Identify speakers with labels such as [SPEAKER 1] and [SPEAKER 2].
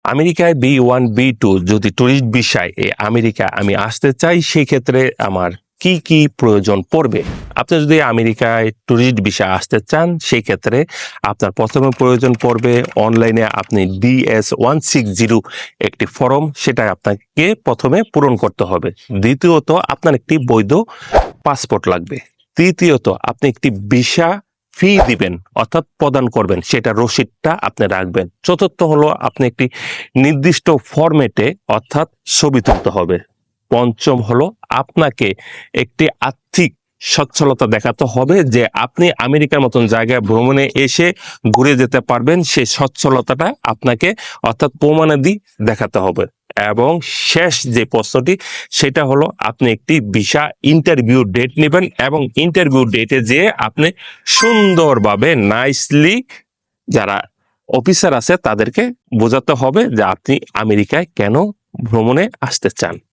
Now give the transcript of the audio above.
[SPEAKER 1] আমেরিকায় B1 B2 যদি tourist ভিসায় আমেরিকা আমি আসতে চাই, সেই ক্ষেত্রে আমার কি কি প্রয়োজন পড়বে? আপনি যদি আমেরিকায় ট্যুরিস্ট ভিসায় আসতে চান, সেই ক্ষেত্রে আপনার প্রথমে প্রয়োজন পড়বে অনলাইনে আপনি DS-160 একটি ফর্ম, সেটা আপনাকে প্রথমে পূরণ করতে হবে। দ্বিতীয়ত আপনার একটি বৈধ পাসপোর্ট লাগবে। তৃতীয়ত আপনি একটি ভিসা ফি দিবেন অর্থাৎ প্রদান করবেন, সেটা রসিদটা আপনি রাখবেন। চতুর্থ হলো আপনি একটি নির্দিষ্ট ফরম্যাটে অর্থাৎ ছবি তুলতে হবে। পঞ্চম হলো আপনাকে একটি আর্থিক সচ্ছলতা দেখাতে হবে যে আপনি আমেরিকার মতন জায়গায় ভ্রমণে এসে ঘুরে যেতে পারবেন, সেই সচ্ছলতাটা আপনাকে অর্থাৎ প্রমাণাদি দেখাতে হবে। এবং শেষ যে প্রশ্নটি, সেটা হলো আপনি একটি ভিসা ইন্টারভিউ ডেট নেবেন এবং ইন্টারভিউ ডেটে যেয়ে আপনি সুন্দরভাবে নাইসলি যারা অফিসার আছে তাদেরকে বোঝাতে হবে যে আপনি আমেরিকায় কেন ভ্রমণে আসতে চান।